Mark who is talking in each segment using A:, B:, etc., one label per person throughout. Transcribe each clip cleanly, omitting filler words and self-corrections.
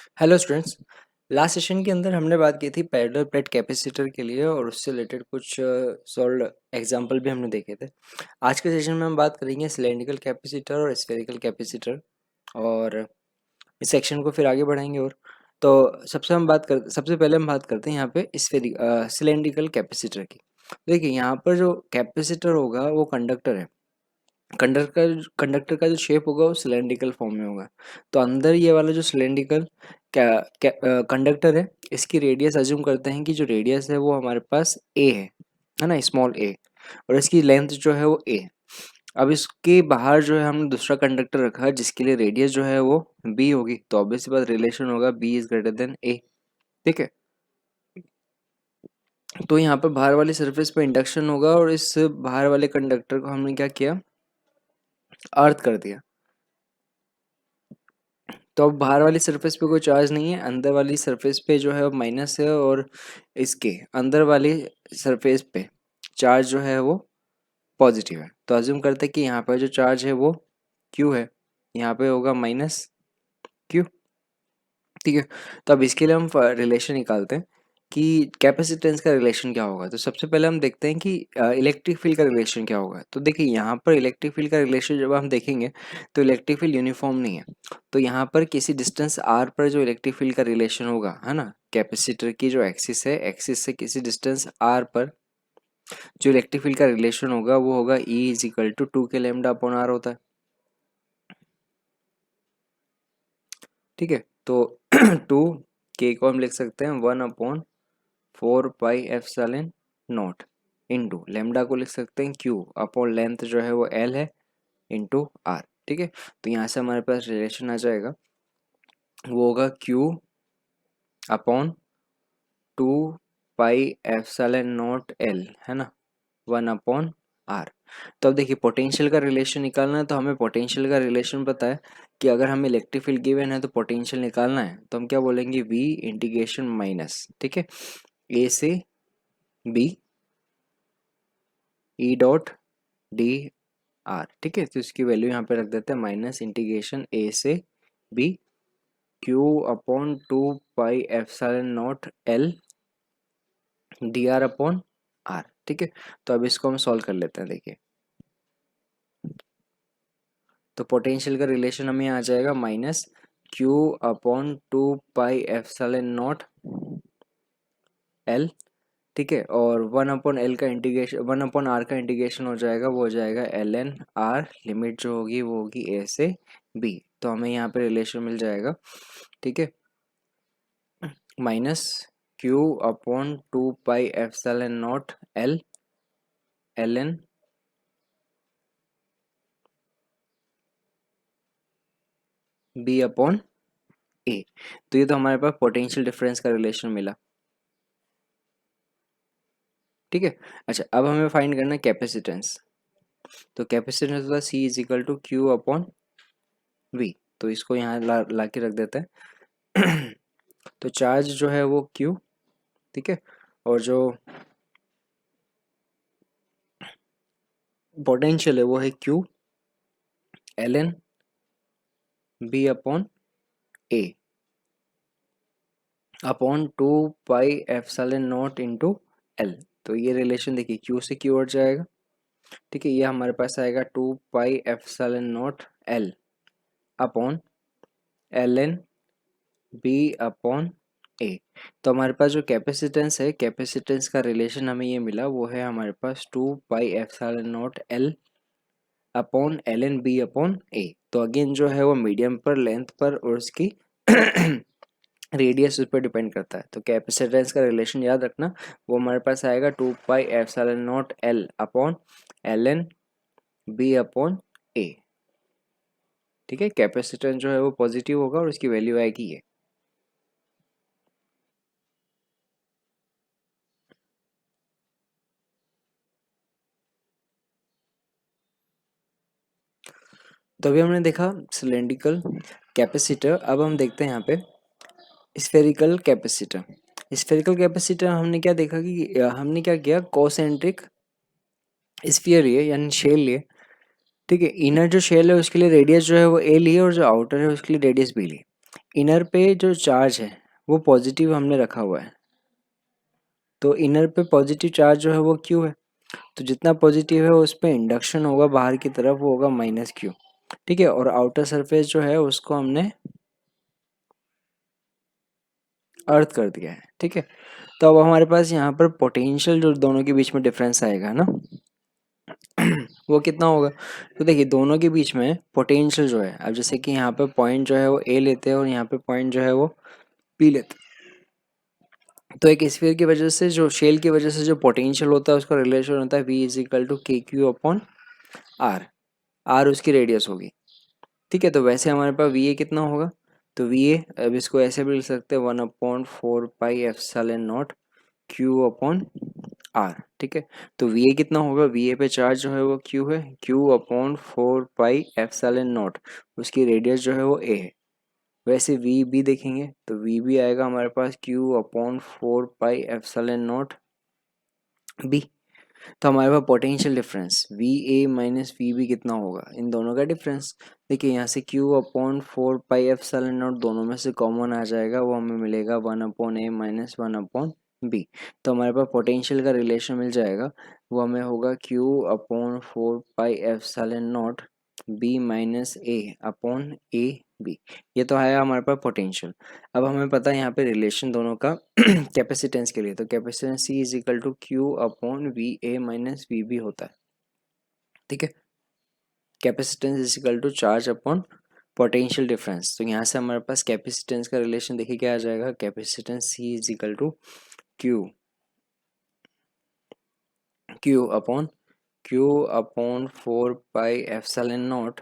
A: Hello students. Last session के अंदर हमने बात की थी पैरेलल प्लेट कैपेसिटर के लिए और उससे रिलेटेड कुछ सॉल्व एग्जांपल भी हमने देखे थे। आज के सेशन में हम बात करेंगे सिलेंड्रिकल कैपेसिटर और स्फेरिकल कैपेसिटर और इस सेक्शन को फिर आगे बढ़ाएंगे। और तो सबसे पहले हम बात करते हैं यहाँ पे सिलेंड्रिकल कैपेसिटर की। देखिए यहाँ पर जो कैपेसिटर होगा वो कंडक्टर है। कंडक्टर का जो शेप होगा वो सिलेंड्रिकल फॉर्म में होगा। तो अंदर ये वाला जो सिलेंड्रिकल कंडक्टर है, इसकी रेडियस अज्यूम करते हैं कि जो रेडियस है वो हमारे पास ए है ना, स्मॉल ए, और इसकी लेंथ जो है वो ए। अब इसके बाहर जो है हमने दूसरा कंडक्टर रखा है जिसके लिए रेडियस जो है वो बी होगी, तो ऑब्वियस बात रिलेशन होगा बी इज ग्रेटर देन ए। ठीक है, तो यहाँ पर बाहर वाली सरफेस पे इंडक्शन होगा और इस बाहर वाले कंडक्टर को हमने क्या किया, अर्थ कर दिया। तो अब बाहर वाली सरफेस पे कोई चार्ज नहीं है, अंदर वाली सरफेस पे जो है वो माइनस है, और इसके अंदर वाली सरफेस पे चार्ज जो है वो पॉजिटिव है। तो अज्यूम करते हैं कि यहाँ पर जो चार्ज है वो क्यू है, यहाँ पे होगा माइनस क्यू। ठीक है, तो अब इसके लिए हम रिलेशन निकालते हैं कि कैपेसिटेंस का रिलेशन क्या होगा। तो सबसे पहले हम देखते हैं कि इलेक्ट्रिक फील्ड का रिलेशन क्या होगा। तो देखिए यहाँ पर इलेक्ट्रिक फील्ड का रिलेशन जब हम देखेंगे तो इलेक्ट्रिक फील्ड यूनिफॉर्म नहीं है। तो यहाँ पर किसी डिस्टेंस आर पर जो इलेक्ट्रिक फील्ड का रिलेशन होगा, है ना, कैपेसिटर की जो एक्सिस है, एक्सिस से किसी डिस्टेंस आर पर जो इलेक्ट्रिक फील्ड का रिलेशन होगा वो होगा ई इज इक्वल टू 2 के लैम्डा अपॉन आर होता है। ठीक है, तो 2 के को हम लिख सकते हैं 1/4 pi epsilon naught into lambda को लिख सकते हैं क्यू अपॉन लेंथ जो है वो एल है इंटू आर। ठीक है, तो यहाँ से हमारे पास रिलेशन आ जाएगा, वो होगा Q upon 2 pi epsilon naught L, है ना, 1/r। तो अब देखिए पोटेंशियल का रिलेशन निकालना है, तो हमें पोटेंशियल का रिलेशन पता है कि अगर हमें इलेक्ट्रिक फील्ड गिवन है तो पोटेंशियल निकालना है, तो हम क्या बोलेंगे, v इंटीग्रेशन माइनस, ठीक है, ए से B E dot D R. ठीक है, तो इसकी वैल्यू यहाँ पे रख देते हैं माइनस इंटीग्रेशन ए से B Q upon 2 pi epsilon naught L D R upon R. ठीक है, तो अब इसको हम सॉल्व कर लेते हैं। देखिए तो पोटेंशियल का रिलेशन हमें आ जाएगा minus Q upon 2 pi epsilon naught L. ठीक है, और 1/L का इंटीग्रेशन, 1/r का इंटीग्रेशन हो जाएगा, वो हो जाएगा ln r, लिमिट जो होगी वो होगी a से b। तो हमें यहाँ पे रिलेशन मिल जाएगा। ठीक है, minus Q upon 2 pi epsilon naught L ln b upon a। तो ये तो हमारे पास पोटेंशियल डिफरेंस का रिलेशन मिला। ठीक है, अच्छा अब हमें फाइंड करना है कैपेसिटेंस। तो कैपेसिटेंस होता है C is equal to Q upon V. तो इसको यहाँ ला के रख देते हैं। तो चार्ज जो है वो क्यू, ठीक है, और जो पोटेंशियल है वो है Q L N B upon A upon 2 pi epsilon naught into L. तो ये रिलेशन देखिए क्यू से क्यू हट जाएगा। ठीक है, ये हमारे पास आएगा 2 pi epsilon naught L upon L N B upon A. तो हमारे पास जो कैपेसिटेंस है, कैपेसिटेंस का रिलेशन हमें ये मिला, वो है हमारे पास 2 pi epsilon naught L upon L N B upon A. तो अगेन जो है वो मीडियम पर, लेंथ पर और उसकी रेडियस उस पर डिपेंड करता है। तो कैपेसिटेंस का रिलेशन याद रखना, वो हमारे पास आएगा 2 pi epsilon naught L upon L N B upon A. ठीक है, कैपेसिटेंस जो है वो पॉजिटिव होगा और उसकी वैल्यू आएगी ये। तो अभी हमने देखा सिलेंड्रिकल कैपेसिटर। अब हम देखते हैं यहाँ पे स्फेरिकल कैपेसिटर। स्फेरिकल कैपेसिटर हमने क्या देखा कि हमने क्या किया, कोसेंट्रिक स्फीयर लिए यानी शेल लिए। ठीक है, इनर जो शेल है उसके लिए रेडियस जो है वो ए लिए और जो आउटर है उसके लिए रेडियस बी लिए। इनर पे जो चार्ज है वो पॉजिटिव हमने रखा हुआ है, तो इनर पे पॉजिटिव चार्ज जो है वो क्यू है, तो जितना पॉजिटिव है उस पर इंडक्शन होगा बाहर की तरफ, वो होगा माइनस क्यू। ठीक है, और आउटर सरफेस जो है उसको हमने अर्थ कर दिया है। ठीक है, तो अब हमारे पास यहाँ पर पोटेंशियल जो दोनों के बीच में डिफरेंस आएगा ना वो कितना होगा, तो देखिए दोनों के बीच में पोटेंशियल जो है, अब जैसे कि यहाँ पे पॉइंट जो है वो ए लेते हैं और यहाँ पे पॉइंट जो है वो बी लेते हैं, तो एक स्फीयर की वजह से जो शेल की वजह से जो पोटेंशियल होता है उसका रिलेशन होता है V इज इक्वल टू के क्यू अपॉन आर, आर उसकी रेडियस होगी। ठीक है, तो वैसे हमारे पास वी ए कितना होगा, तो वी ए अब इसको ऐसे भी लिख सकते हैं 1/4 pi epsilon naught Q upon R. ठीक है, तो वी ए कितना होगा, वी ए पे चार्ज जो है वो क्यू है, Q upon 4 pi epsilon not, उसकी रेडियस जो है वो ए है। वैसे वी बी देखेंगे तो वी बी आएगा हमारे पास Q upon 4 pi epsilon naught B. तो हमारे पास potential difference V A minus V B कितना होगा, इन दोनों का डिफरेंस। देखिए यहाँ से Q upon 4 pi epsilon naught दोनों में से कॉमन आ जाएगा, वो हमें मिलेगा 1/a माइनस 1/b। तो हमारे पास पोटेंशियल का रिलेशन मिल जाएगा, वो हमें होगा Q upon 4 pi epsilon naught B minus A upon A B. ये तो आया हमारे पास पोटेंशियल। अब हमें पता है यहाँ पे रिलेशन दोनों का कैपेसिटेंस के लिए, तो capacitance C is equal to Q upon V A minus V B होता है। ठीक है, capacitance is equal to charge upon potential difference, तो यहाँ से हमारे पास कैपेसिटेंस का रिलेशन देखिए क्या आ जाएगा, capacitance C is equal to Q Q upon 4 pi epsilon naught,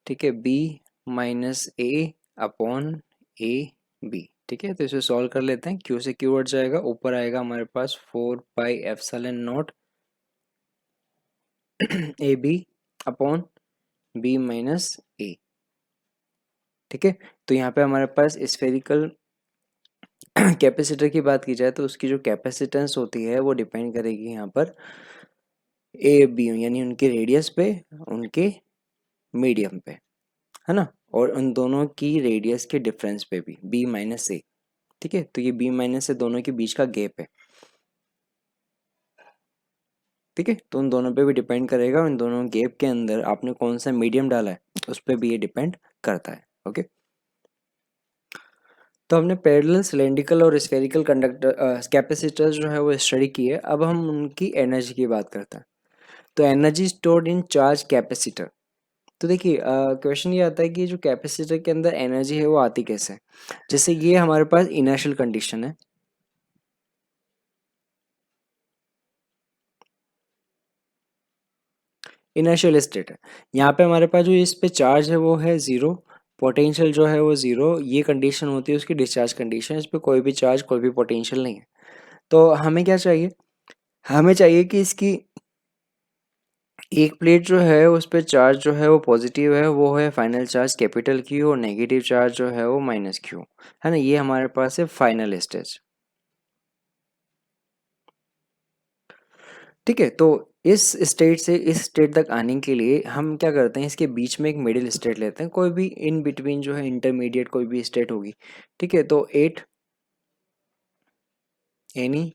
A: ठीक है, B minus A upon A B. ठीक है, तो इसे सॉल्व कर लेते हैं, क्यू से क्यू हट जाएगा, ऊपर आएगा हमारे पास 4 pi epsilon naught A B upon B minus A. ठीक है, तो यहाँ पे हमारे पास स्फेरिकल कैपेसिटर की बात की जाए तो उसकी जो कैपेसिटेंस होती है वो डिपेंड करेगी यहाँ पर ए बी यानी उनके रेडियस पे, उनके मीडियम पे, है ना, और उन दोनों की रेडियस के डिफरेंस पे भी बी माइनस ए। ठीक है, तो ये बी माइनस से दोनों के बीच का गैप है। ठीक है, तो उन दोनों पे भी डिपेंड करेगा, उन दोनों गैप के अंदर आपने कौन सा मीडियम डाला है उस पर भी ये डिपेंड करता है। ओके, तो हमने पैरेलल, सिलेंड्रिकल और स्फेरिकल कंडक्टर कैपेसिटर्स जो है वो स्टडी किए। अब हम उनकी एनर्जी की बात करते हैं, तो energy stored in charge capacitor. तो देखिए क्वेश्चन ये आता है कि जो कैपेसिटर के अंदर एनर्जी है वो आती कैसे है। जैसे ये हमारे पास इनर्शियल कंडीशन है, इनर्शियल स्टेट है, यहाँ पे हमारे पास जो इस पे चार्ज है वो है ज़ीरो, पोटेंशियल जो है वो ज़ीरो, ये कंडीशन होती है उसकी डिस्चार्ज कंडीशन, इस पे कोई भी चार्ज कोई भी पोटेंशियल नहीं है। तो हमें क्या चाहिए, हमें चाहिए कि इसकी एक प्लेट जो है उस पे चार्ज जो है वो पॉजिटिव है, वो है फाइनल चार्ज कैपिटल क्यू, और नेगेटिव चार्ज जो है वो माइनस क्यू, है ना, ये हमारे पास है फाइनल स्टेज। ठीक है, तो इस स्टेट से इस स्टेट तक आने के लिए हम क्या करते हैं, इसके बीच में एक मिडिल स्टेट लेते हैं, कोई भी इन बिटवीन जो है इंटरमीडिएट कोई भी स्टेट होगी। ठीक है, तो एट एनी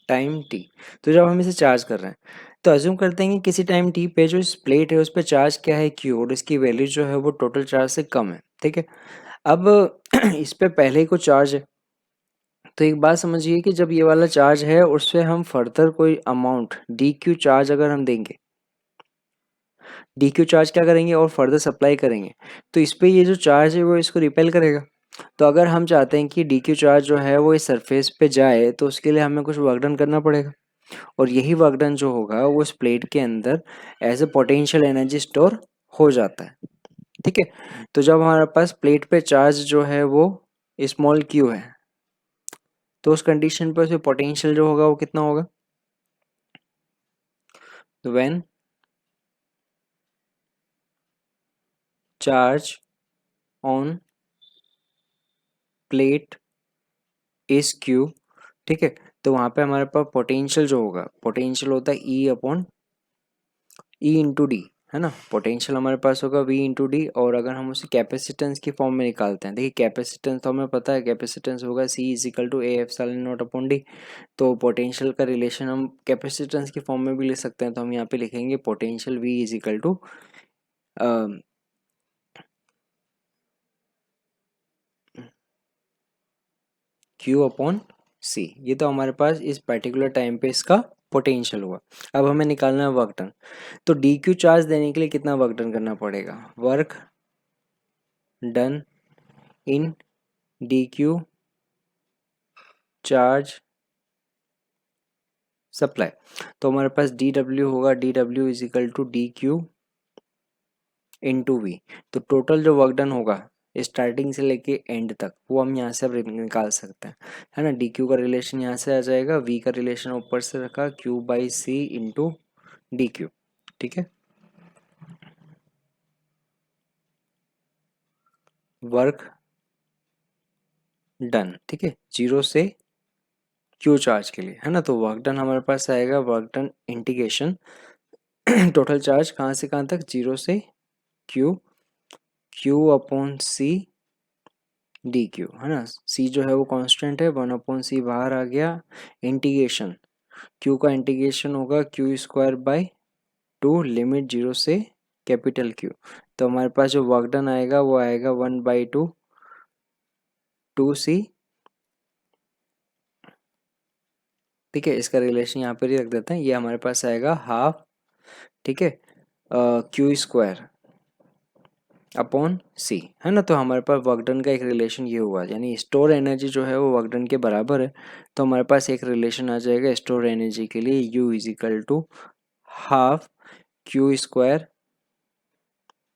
A: टाइम टी, तो जब हम इसे चार्ज कर रहे हैं तो अज्यूम करते हैं कि किसी टाइम टी पे जो इस प्लेट है उस पर चार्ज क्या है क्यू, और इसकी वैल्यू जो है वो टोटल चार्ज से कम है। ठीक है, अब इस पे पहले ही कुछ चार्ज है, तो एक बात समझिए कि जब ये वाला चार्ज है उससे हम फर्दर कोई अमाउंट डी क्यू चार्ज अगर हम देंगे, डी क्यू चार्ज क्या करेंगे और फर्दर सप्लाई करेंगे, तो इस पे ये जो चार्ज है वो इसको रिपेल करेगा। तो अगर हम चाहते हैं कि डी क्यू चार्ज जो है वो इस सरफेस पे जाए तो उसके लिए हमें कुछ वर्क डन करना पड़ेगा, और यही वर्क डन जो होगा वो उस प्लेट के अंदर as a potential energy store हो जाता है। ठीक है, तो जब हमारे पास प्लेट पे चार्ज जो है वो स्मॉल क्यू है, तो उस कंडीशन पे उसे पोटेंशियल जो होगा वो कितना होगा, तो when charge on plate is Q. ठीक है, तो वहाँ पे हमारे पास पोटेंशियल जो होगा, पोटेंशियल होता है ई अपॉन ई इंटू डी, है ना। पोटेंशियल हमारे पास होगा V इंटू डी, और अगर हम उसे कैपेसिटेंस की फॉर्म में निकालते हैं, देखिए कैपेसिटेंस तो हमें पता है, कैपेसिटेंस होगा C is equal to A epsilon naught upon d. तो पोटेंशियल का रिलेशन हम कैपेसिटेंस की फॉर्म में भी ले सकते हैं, तो हम यहाँ पे लिखेंगे potential V is equal to Q upon C। ये तो हमारे पास इस पर्टिकुलर टाइम पे इसका पोटेंशियल हुआ। अब हमें निकालना है वर्क डन। तो डी क्यू चार्ज देने के लिए कितना वर्क डन करना पड़ेगा? Work done in d q charge supply. तो हमारे पास डी डब्ल्यू होगा, डी डब्ल्यू is equal to d q into we. तो टोटल जो वर्क डन होगा स्टार्टिंग से लेके एंड तक, वो हम यहाँ से अब निकाल सकते हैं, है ना। डी क्यू का रिलेशन यहाँ से आ जाएगा, वी का रिलेशन ऊपर से रखा q by c into d q, ठीक है। वर्क डन, ठीक है, जीरो से क्यू चार्ज के लिए, है ना। तो वर्क डन हमारे पास आएगा, work done integration total charge कहाँ से कहाँ तक, जीरो से q, Q upon c d q, है ना। सी जो है वो कांस्टेंट है, वन अपॉन सी बाहर आ गया, इंटीग्रेशन क्यू का इंटीग्रेशन होगा Q square by two, limit zero से कैपिटल क्यू। तो हमारे पास जो वर्क डन आएगा वो आएगा वन बाई टू टू सी, ठीक है। इसका रिलेशन यहाँ पर ही रख देते हैं, ये हमारे पास आएगा हाफ, ठीक है, क्यू स्क्वायर अपॉन सी, है ना। तो हमारे पास वर्क डन का एक रिलेशन ये हुआ, यानी स्टोर एनर्जी जो है वो वर्क डन के बराबर है। तो हमारे पास एक रिलेशन आ जाएगा स्टोर एनर्जी के लिए, U is equal to half Q square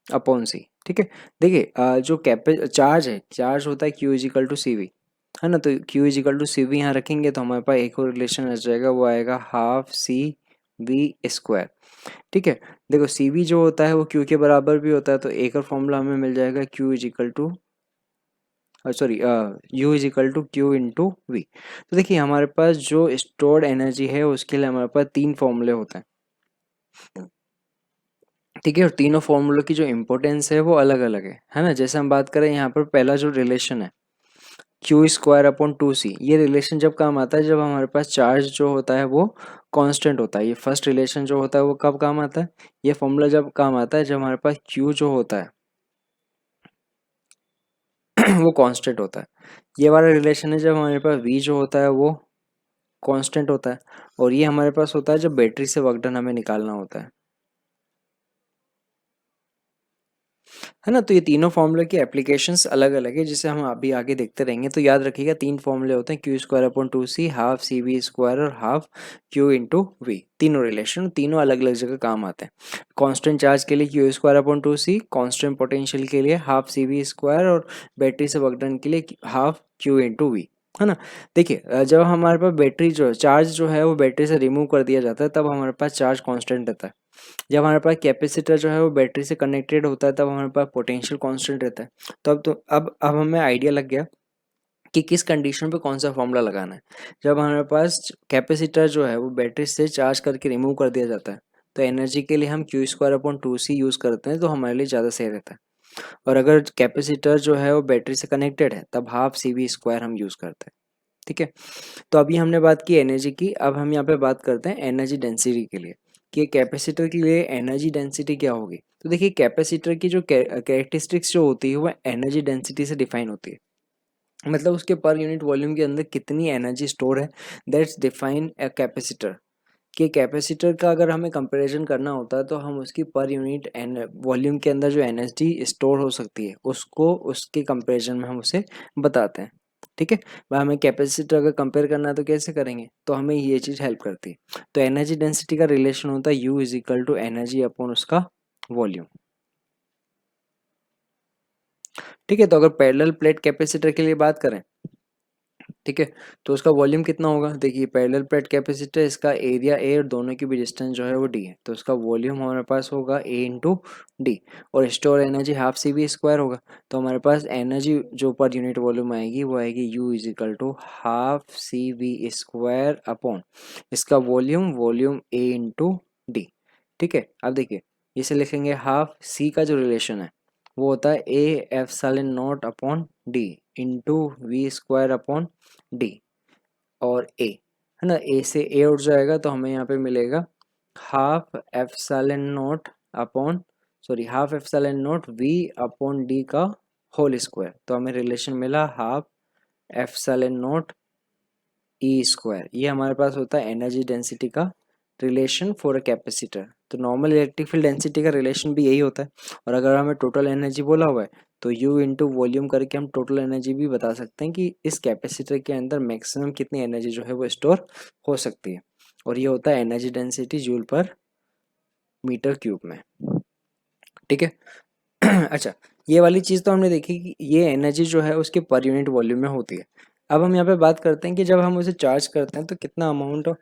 A: upon C, ठीक है। देखिए जो चार्ज है, चार्ज होता है Q is equal to c v, है ना। तो Q is equal to c v यहाँ रखेंगे तो हमारे पास एक और रिलेशन आ जाएगा, वो आएगा हाफ सी वी स्क्वायर, ठीक है। देखो सी वी जो होता है वो क्यू के बराबर भी होता है, तो एक और फॉर्मूला हमें मिल जाएगा q is equal to sorry u is equal to q into we. तो देखिए हमारे पास जो स्टोर्ड एनर्जी है उसके लिए हमारे पास तीन फॉर्मूले होते हैं, ठीक है। और तीनों फॉर्मूलों की जो इम्पोर्टेंस है वो अलग अलग है ना। जैसे हम बात करें यहाँ पर पहला जो रिलेशन है क्यू स्क्वायर अपॉन टू सी, ये रिलेशन जब काम आता है जब हमारे पास चार्ज जो होता है वो कांस्टेंट होता है। ये फर्स्ट रिलेशन जो होता है वो कब काम आता है, ये फॉर्मूला जब काम आता है जब हमारे पास क्यू जो होता है वो कांस्टेंट होता है। ये वाला रिलेशन है जब हमारे पास वी जो होता है वो कांस्टेंट होता है, और ये हमारे पास होता है जब बैटरी से वर्क डन हमें निकालना होता है ना। तो ये तीनों फॉर्मूले की एप्लीकेशंस अलग अलग है, जिसे हम अभी आगे देखते रहेंगे। तो याद रखिएगा तीन फॉर्मूले होते हैं, q square upon two c, half c v square और हाफ क्यू इंटू वी। तीनों रिलेशन, तीनों अलग अलग जगह काम आते हैं। कांस्टेंट चार्ज के लिए क्यू स्क्वायर अपॉन टू सी, कांस्टेंट पोटेंशियल के लिए हाफ सी वी स्क्वायर, और बैटरी से वर्क डन के लिए हाफ क्यू इंटू वी, है ना। देखिए जब हमारे पास बैटरी जो चार्ज जो है वो बैटरी से रिमूव कर दिया जाता है तब हमारे पास चार्ज कांस्टेंट रहता है। जब हमारे पास कैपेसिटर जो है वो बैटरी से कनेक्टेड होता है तब हमारे पास पोटेंशियल कांस्टेंट रहता है। तो अब हमें आइडिया लग गया कि किस कंडीशन पे कौन सा फॉर्मूला लगाना है। जब हमारे पास कैपेसिटर जो है वो बैटरी से चार्ज करके रिमूव कर दिया जाता है तो एनर्जी के लिए हम क्यू स्क्वायर अपॉन टू सी यूज़ करते हैं, तो हमारे लिए ज़्यादा सही रहता है। और अगर कैपेसिटर जो है वो बैटरी से कनेक्टेड है तब हाफ सी वी स्क्वायर हम यूज़ करते हैं, ठीक है। तो अभी हमने बात की एनर्जी की, अब हम यहाँ पे बात करते हैं एनर्जी डेंसिटी के लिए कि कैपेसिटर के लिए एनर्जी डेंसिटी क्या होगी। तो देखिए कैपेसिटर की जो कैरेक्टरिस्टिक्स जो होती है वो एनर्जी डेंसिटी से डिफाइन होती है, मतलब उसके पर यूनिट वॉल्यूम के अंदर कितनी एनर्जी स्टोर है, दैट्स डिफाइन ए कैपेसिटर। कि कैपेसिटर का अगर हमें कंपैरिजन करना होता है तो हम उसकी पर यूनिट वॉल्यूम के अंदर जो एनर्जी स्टोर हो सकती है उसको उसके कंपैरिजन में हम उसे बताते हैं, ठीक है। वह हमें कैपेसिटर अगर कंपेयर करना है तो कैसे करेंगे, तो हमें ये चीज़ हेल्प करती है। तो एनर्जी डेंसिटी का रिलेशन होता है u is equal to energy upon उसका वॉल्यूम, ठीक है। तो अगर पैरेलल प्लेट कैपेसिटर के लिए बात करें, ठीक है, तो उसका वॉल्यूम कितना होगा। देखिए पैरेलल प्लेट कैपेसिटर, इसका एरिया ए और दोनों की भी डिस्टेंस जो है वो डी है, तो उसका वॉल्यूम हमारे पास होगा ए इंटू डी, और store energy half c v square होगा। तो हमारे पास एनर्जी जो पर यूनिट वॉल्यूम आएगी वो आएगी u is equal to half c v square upon इसका volume, volume A into d, ठीक है। अब देखिए इसे लिखेंगे हाफ। सी का जो रिलेशन है वो होता है A epsilon naught upon d into v square upon d, और ए है ना, ए से ए उठ जाएगा तो हमें यहाँ पे मिलेगा half epsilon naught upon half epsilon naught v upon d का होल स्क्वायर। तो हमें रिलेशन मिला half epsilon naught E square. ये हमारे पास होता है एनर्जी डेंसिटी का रिलेशन फॉर अ कैपेसिटर। तो नॉर्मल इलेक्ट्रिक फील्ड डेंसिटी का रिलेशन भी यही होता है। और अगर हमें टोटल एनर्जी बोला हुआ है तो U इंटू वॉल्यूम करके हम टोटल एनर्जी भी बता सकते हैं कि इस कैपेसिटर के अंदर मैक्सिमम कितनी एनर्जी जो है वो स्टोर हो सकती है, और ये होता है energy density joule per metre cube में। ठीक है। अच्छा, ये वाली चीज़ तो हमने देखी कि ये एनर्जी जो है उसके पर यूनिट वॉल्यूम में होती है। अब हम यहाँ पे बात करते हैं कि जब हम उसे चार्ज करते हैं तो कितना अमाउंट ऑफ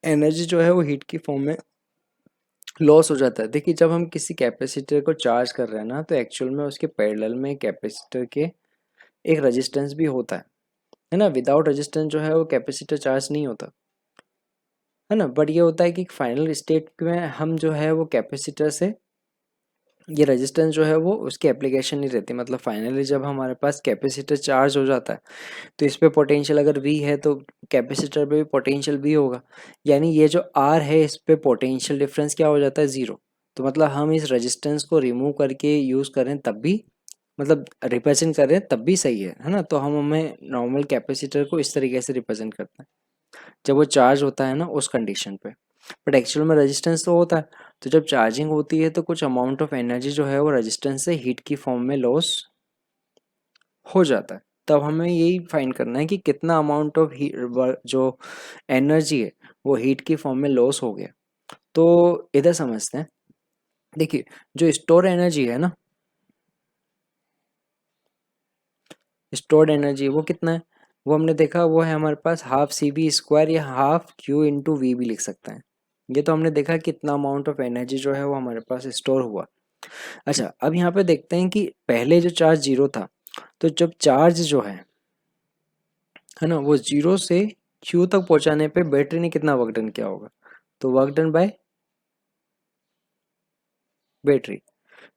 A: एनर्जी जो है वो हीट की फॉर्म में लॉस हो जाता है। देखिए, जब हम किसी कैपेसिटर को चार्ज कर रहे हैं ना, तो एक्चुअल में उसके पैरेलल में कैपेसिटर के एक रेजिस्टेंस भी होता है ना। विदाउट रेजिस्टेंस जो है वो कैपेसिटर चार्ज नहीं होता है ना। बट ये होता है कि फाइनल स्टेट में हम जो है वो कैपेसिटर से ये रेजिस्टेंस जो है वो उसकी एप्लीकेशन नहीं रहती। मतलब फाइनली जब हमारे पास कैपेसिटर चार्ज हो जाता है तो इस पे पोटेंशियल अगर V है तो कैपेसिटर पे भी पोटेंशियल V होगा, यानी ये जो R है इस पे पोटेंशियल डिफरेंस क्या हो जाता है, ज़ीरो। तो मतलब हम इस रेजिस्टेंस को रिमूव करके यूज़ करें तब भी, मतलब रिप्रेजेंट करें तब भी सही है ना। तो हमें नॉर्मल कैपेसिटर को इस तरीके से रिप्रेजेंट करते हैं जब वो चार्ज होता है ना उस कंडीशन पे। बट एक्चुअल में रेजिस्टेंस तो होता है, तो जब चार्जिंग होती है तो कुछ अमाउंट ऑफ एनर्जी जो है वो रेजिस्टेंस से हीट की फॉर्म में लॉस हो जाता है। तब हमें यही फाइंड करना है कि कितना अमाउंट ऑफ जो एनर्जी है वो हीट की फॉर्म में लॉस हो गया। तो इधर समझते हैं। देखिए, जो स्टोर एनर्जी है ना, स्टोर्ड एनर्जी वो कितना है, वो हमने देखा वो है हमारे पास हाफ सी वी स्क्वायर या हाफ क्यू इंटू वी भी लिख सकते हैं। ये तो हमने देखा कितना अमाउंट ऑफ एनर्जी जो है वो हमारे पास स्टोर हुआ। अच्छा, अब यहाँ पे देखते हैं कि पहले जो चार्ज जीरो था, तो जब चार्ज जो है ना वो जीरो से क्यू तक पहुंचाने पे बैटरी ने कितना वर्क डन किया होगा, तो वर्क डन बाय बैटरी।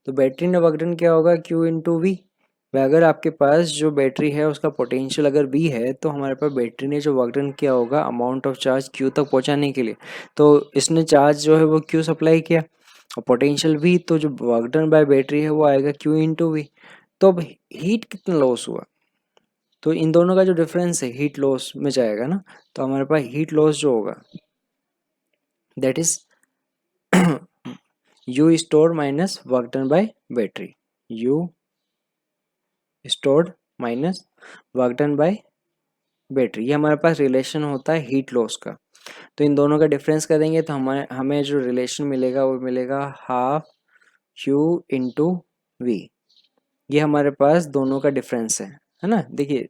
A: तो बैटरी ने वर्क डन किया होगा क्यू इंटू वी। अगर आपके पास जो बैटरी है उसका पोटेंशियल अगर वी है तो हमारे पास बैटरी ने जो वर्क डन किया होगा अमाउंट ऑफ चार्ज क्यू तक पहुंचाने के लिए, तो इसने चार्ज जो है वो क्यू सप्लाई किया और पोटेंशियल वी, तो जो वर्क डन बाय बैटरी है वो आएगा क्यू इंटू वी। तो अब हीट कितना लॉस हुआ, तो इन दोनों का जो डिफरेंस है हीट लॉस में जाएगा ना। तो हमारे पास हीट लॉस जो होगा that is you store minus work done by battery, you stored minus work done by battery. ये हमारे पास रिलेशन होता है हीट लॉस का। तो इन दोनों का डिफरेंस करेंगे तो हमें जो रिलेशन मिलेगा वो मिलेगा हाफ क्यू इंटू वी। ये हमारे पास दोनों का डिफरेंस है ना। देखिए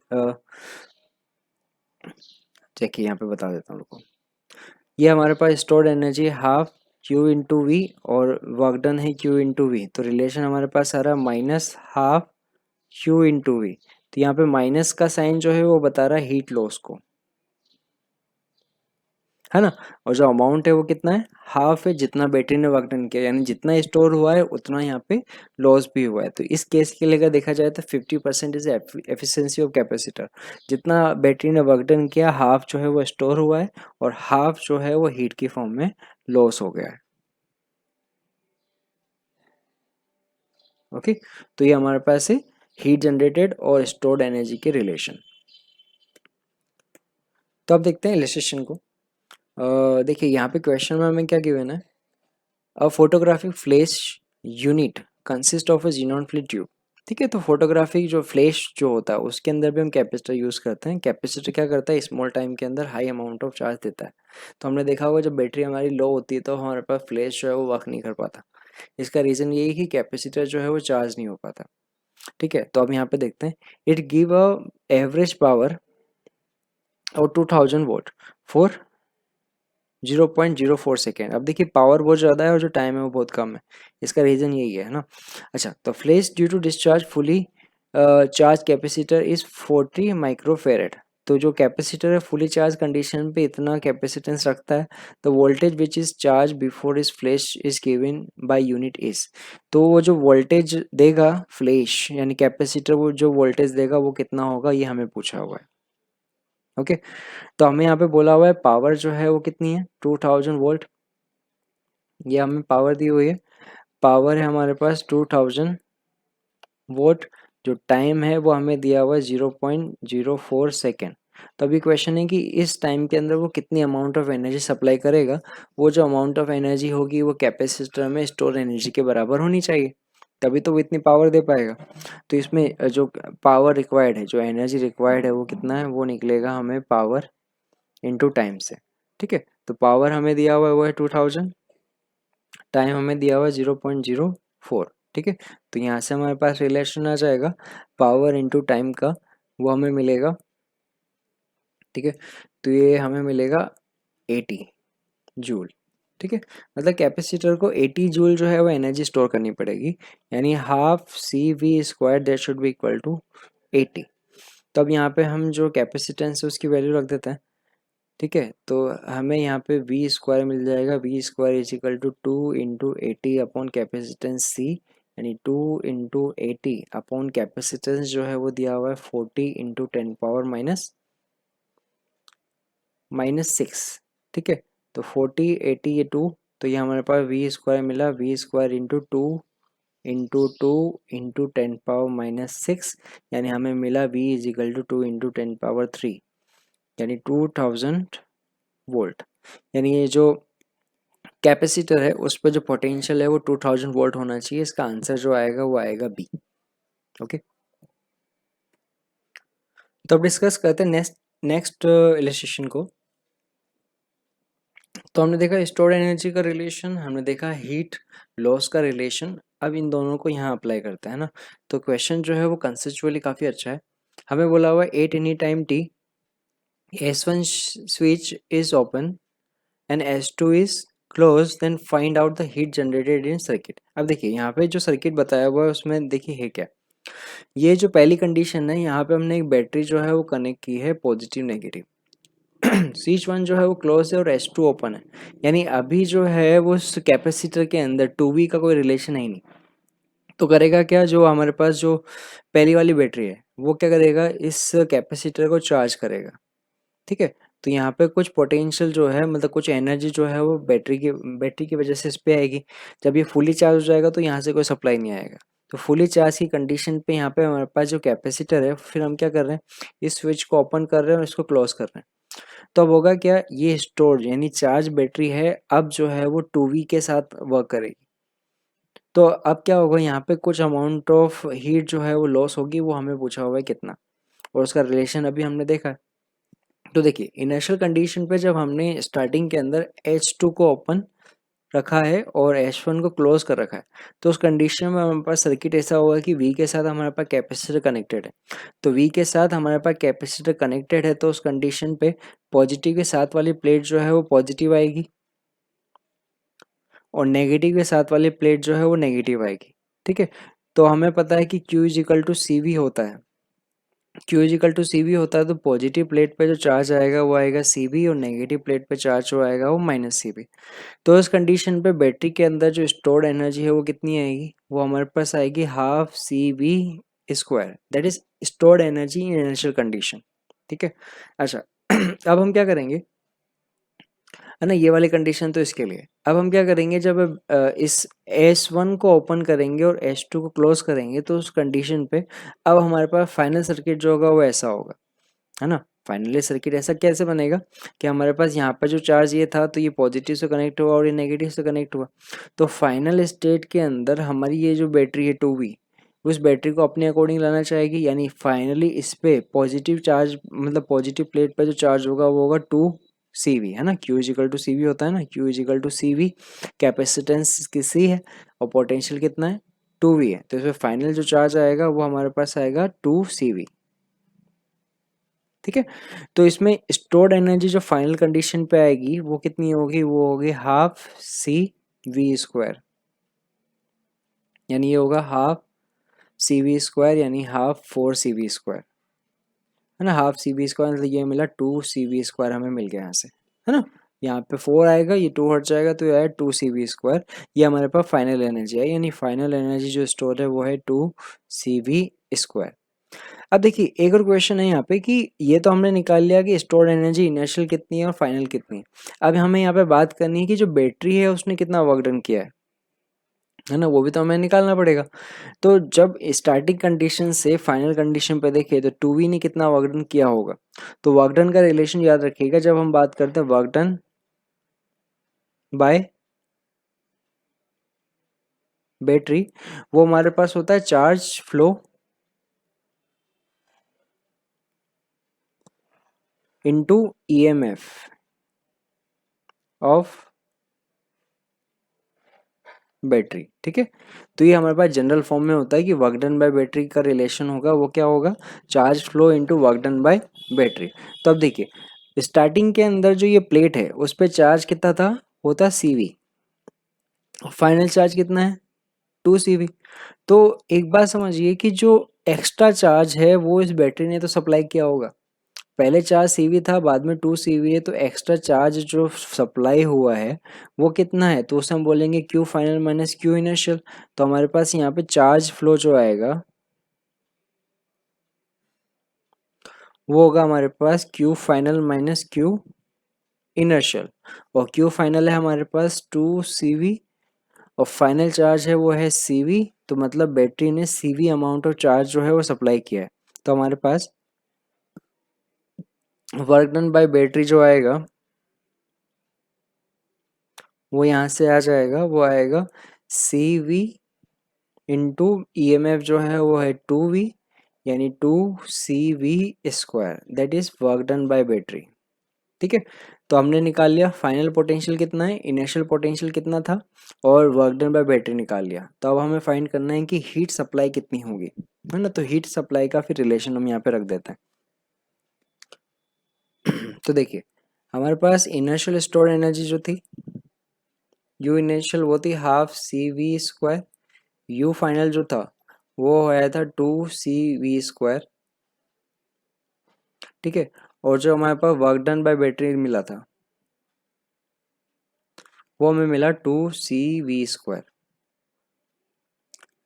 A: देखिए यहाँ पे बता देता हूँ रुको। ये हमारे पास stored energy half Q into V और वर्क डन है क्यू इंटू वी। तो रिलेशन हमारे पास आ रहा है minus half Q into we. तो यहाँ पे माइनस का साइन जो है वो बता रहा है हीट लॉस को, है ना। और जो अमाउंट है वो कितना है, हाफ है जितना बैटरी ने वर्क डन किया, यानी जितना स्टोर हुआ है उतना यहाँ पे लॉस भी हुआ है। तो इस केस के लिए अगर देखा जाए तो 50% इज एफिशिएंसी ऑफ कैपेसिटर। जितना बैटरी ने वर्क डन किया हाफ जो है वो स्टोर हुआ है और हाफ जो है वो हीट की फॉर्म में लॉस हो गया है। ओके, तो ये हमारे पास है हीट जनरेटेड और स्टोर्ड एनर्जी के रिलेशन। तो अब देखते हैं इलस्ट्रेशन को। देखिए यहाँ पे क्वेश्चन में हमें क्या गिवन है, a photographic flash unit consist of a xenon fleet tube. ठीक है, तो फोटोग्राफिक जो फ्लैश जो होता है उसके अंदर भी हम कैपेसिटर यूज़ करते हैं। कैपेसिटर क्या करता है, स्मॉल टाइम के अंदर हाई अमाउंट ऑफ चार्ज देता है। तो हमने देखा होगा जब बैटरी हमारी लो होती है तो हमारे पास फ्लैश जो है वो वर्क नहीं कर पाता। इसका रीज़न यही है कि कैपेसिटर जो है वो चार्ज नहीं हो पाता। ठीक है, तो अब यहाँ पे देखते हैं, it give a average power और 2000 वोट फॉर 0.04 सेकेंड। अब देखिए पावर बहुत ज़्यादा है और जो टाइम है वो बहुत कम है। इसका रीज़न यही है ना। अच्छा, तो flash due to discharge fully charge capacitor is 40 microfarad. तो जो कैपेसिटर है फुली चार्ज कंडीशन पे इतना कैपेसिटेंस रखता है। तो voltage which is charge before is flash is given by unit is, तो वो जो वोल्टेज देगा फ्लैश यानी कैपेसिटर, वो जो वोल्टेज देगा वो कितना होगा, ये हमें पूछा हुआ है। ओके, तो हमें यहाँ पे बोला हुआ है पावर जो है वो कितनी है 2000 वोल्ट, ये हमें पावर दी हुई है। पावर है हमारे पास 2000 वोल्ट, जो टाइम है वो हमें दिया हुआ है 0.04 सेकेंड। तो अभी क्वेश्चन है कि इस टाइम के अंदर वो कितनी अमाउंट ऑफ एनर्जी सप्लाई करेगा, वो जो अमाउंट ऑफ एनर्जी होगी वो कैपेसिटर में स्टोर एनर्जी के बराबर होनी चाहिए, तभी तो वो इतनी पावर दे पाएगा। तो इसमें जो पावर रिक्वायर्ड है, जो एनर्जी रिक्वायर्ड है वो कितना है, वो निकलेगा हमें पावर इनटू टाइम से। ठीक है, तो पावर हमें दिया हुआ है वो है 2000, टाइम हमें दिया हुआ है 0.04। ठीक है, तो यहाँ से हमारे पास रिलेशन आ जाएगा पावर इनटू टाइम का, वो हमें मिलेगा। ठीक है, तो ये हमें मिलेगा 80 जूल। ठीक है, मतलब कैपेसिटर को 80 जूल जो है वो एनर्जी स्टोर करनी पड़ेगी, यानी half c v square that should be equal to 80। तो अब यहाँ पे हम जो कैपेसिटेंस है उसकी वैल्यू रख देते हैं। ठीक है, तो हमें यहाँ पे वी स्क्वायर मिल जाएगा, v square is equal to 2 × 80 upon capacitance c, यानी 2 × 80 अपॉन कैपेसिटेंस जो है वो दिया हुआ है 40 × 10⁻⁻6। ठीक है, तो 40 80 ये 2, तो ये हमारे पास वी स्क्वायर मिला, वी स्क्वायर इंटू 2 × 2 × 10⁻⁻6, यानी हमें मिला वी इज इक्वल टू 2 × 10⁻³ यानी 2000 वोल्ट। यानी ये जो कैपेसिटर है उस पर जो पोटेंशियल है वो 2000 वोल्ट होना चाहिए। इसका आंसर जो आएगा वो आएगा बी। ओके, तो अब डिस्कस करते हैं नेक्स्ट इलस्ट्रेशन को। तो हमने देखा स्टोर्ड एनर्जी का रिलेशन, हमने देखा हीट लॉस का रिलेशन। अब इन दोनों को यहाँ अप्लाई करते हैं ना, तो क्वेश्चन जो है वो कंसेप्चुअली काफ़ी अच्छा है। हमें बोला हुआ है at any time T S1 switch is open and S2 is closed, then find out the heat generated in circuit। अब देखिए यहाँ पे जो सर्किट बताया हुआ है उसमें देखिए है क्या, ये जो पहली कंडीशन है यहाँ पे हमने एक बैटरी जो है वो कनेक्ट की है पॉजिटिव नेगेटिव। स्विच 1 जो है वो क्लोज है और S2 ओपन है, यानी अभी जो है वो उस कैपेसिटर के अंदर 2V का कोई रिलेशन है ही नहीं। तो करेगा क्या, जो हमारे पास जो पहली वाली बैटरी है वो क्या करेगा, इस कैपेसिटर को चार्ज करेगा। ठीक है, तो यहाँ पे कुछ पोटेंशियल जो है, मतलब कुछ एनर्जी जो है वो बैटरी की वजह से इस पे आएगी। जब ये फुली चार्ज हो जाएगा तो यहाँ से कोई सप्लाई नहीं आएगा। तो फुली चार्ज की कंडीशन पे यहाँ पे हमारे पास जो कैपेसिटर है, फिर हम क्या कर रहे हैं, इस स्विच को ओपन कर रहे हैं और इसको क्लोज कर रहे हैं। तो अब होगा क्या, ये स्टोर यानी चार्ज बैटरी है, अब जो है वो 2V के साथ वर्क करेगी। तो अब क्या होगा, यहाँ पे कुछ अमाउंट ऑफ हीट जो है वो लॉस होगी, वो हमें पूछा हुआ है कितना, और उसका रिलेशन अभी हमने देखा है। तो देखिए इनिशियल कंडीशन पे जब हमने स्टार्टिंग के अंदर H2 को ओपन रखा है और H1 को क्लोज कर रखा है, तो उस कंडीशन में हमारे पास सर्किट ऐसा होगा कि V के साथ हमारे पास कैपेसिटर कनेक्टेड है। तो V के साथ हमारे पास कैपेसिटर कनेक्टेड है, तो उस कंडीशन पे पॉजिटिव के साथ वाली प्लेट जो है वो पॉजिटिव आएगी और नेगेटिव के साथ वाली प्लेट जो है वो नेगेटिव आएगी। ठीक है, तो हमें पता है कि Q is equal to c v होता है। Q is equal to c v होता है, तो पॉजिटिव प्लेट पे जो चार्ज आएगा वो आएगा सी वी और नेगेटिव प्लेट पे चार्ज जो आएगा वो माइनस सी वी। तो इस कंडीशन पे बैटरी के अंदर जो स्टोर्ड एनर्जी है वो कितनी आएगी, वो हमारे पास आएगी half c v square, that is stored energy in initial condition. ठीक है, अच्छा अब हम क्या करेंगे, है ना, ये वाली कंडीशन तो इसके लिए। अब हम क्या करेंगे, जब इस S1 को ओपन करेंगे और S2 को क्लोज करेंगे, तो उस कंडीशन पे अब हमारे पास फाइनल सर्किट जो होगा वो ऐसा होगा, है ना। फाइनली सर्किट ऐसा कैसे बनेगा कि हमारे पास यहाँ पर जो चार्ज ये था तो ये पॉजिटिव से कनेक्ट हुआ और ये नेगेटिव से कनेक्ट हुआ। तो फाइनल स्टेट के अंदर हमारी ये जो बैटरी है 2V, उस बैटरी को अपने अकॉर्डिंग लाना चाहेगी, यानी फाइनली इस पे पॉजिटिव चार्ज, मतलब पॉजिटिव प्लेट पे जो चार्ज होगा वो होगा 2CV, है ना। Q is equal to c v होता है ना, Q is equal to c v, capacitance किसी है और पोटेंशियल कितना है 2V है, तो इसमें फाइनल जो चार्ज आएगा वो हमारे पास आएगा 2CV। ठीक है, तो इसमें स्टोर्ड एनर्जी जो फाइनल कंडीशन पे आएगी वो कितनी होगी, वो होगी हाफ सी वी स्क्वायर, यानी ये होगा हाफ सी वी स्क्वायर, यानी हाफ 4 सी वी स्क्वायर। है ना, हाफ सी वी स्क्वायर, मतलब ये मिला 2 CV² हमें मिल गया यहाँ से, है ना। यहाँ पे 4 आएगा, ये 2 हट जाएगा तो ये आया 2 CV²। ये हमारे पास फाइनल एनर्जी है, यानी फाइनल एनर्जी जो स्टोर है वो है 2 CV²। अब देखिए एक और क्वेश्चन है यहाँ पे कि ये तो हमने निकाल लिया कि स्टोर एनर्जी इनिशियल कितनी है और फाइनल कितनी है। अब हमें यहाँ पे बात करनी है कि जो बैटरी है उसने कितना वर्क डन किया है ना, वो भी तो हमें निकालना पड़ेगा। तो जब स्टार्टिंग कंडीशन से फाइनल कंडीशन पे देखें तो 2V ने कितना वर्क डन किया होगा, तो वर्क डन का रिलेशन याद रखिएगा जब हम बात करते हैं वर्क डन बाय बैटरी, वो हमारे पास होता है charge flow into EMF of battery. ठीक है, तो ये हमारे पास जनरल फॉर्म में होता है कि वर्क डन बाय बैटरी का रिलेशन होगा वो क्या होगा, charge flow into work done by battery. तो अब देखिए स्टार्टिंग के अंदर जो ये प्लेट है उस पर चार्ज कितना था, होता CV, फाइनल चार्ज कितना है 2 CV। तो एक बात समझिए कि जो एक्स्ट्रा चार्ज है वो इस बैटरी ने तो सप्लाई किया होगा, पहले 4 CV था बाद में 2 CV है, तो एक्स्ट्रा चार्ज जो सप्लाई हुआ है वो कितना है, तो उसे हम बोलेंगे Q final minus Q initial. तो हमारे पास यहाँ पे चार्ज फ्लो जो आएगा वो होगा हमारे पास Q final minus Q inertial, और Q फाइनल है हमारे पास 2 CV और फाइनल चार्ज है वो है CV, तो मतलब बैटरी ने CV अमाउंट ऑफ चार्ज जो है वो सप्लाई किया है। तो हमारे पास वर्क डन बाय बैटरी जो आएगा वो यहाँ से आ जाएगा, वो आएगा CV इंटू EMF जो है वो है 2V, यानी 2CV², that is work done by battery. ठीक है, तो हमने निकाल लिया फाइनल पोटेंशियल कितना है, इनिशियल पोटेंशियल कितना था, और वर्क डन बाय बैटरी निकाल लिया। तो अब हमें फाइंड करना है कि हीट सप्लाई कितनी होगी, है ना। तो हीट सप्लाई का फिर रिलेशन हम यहाँ पे रख देते हैं। तो देखिए हमारे पास इनिशियल स्टोर एनर्जी जो थी यू इनिशियल वो थी ½ CV², यू फाइनल जो था वो आया था 2 CV²। ठीक है, और जो हमारे पास वर्क डन बाय बैटरी मिला था वो हमें मिला 2 CV²।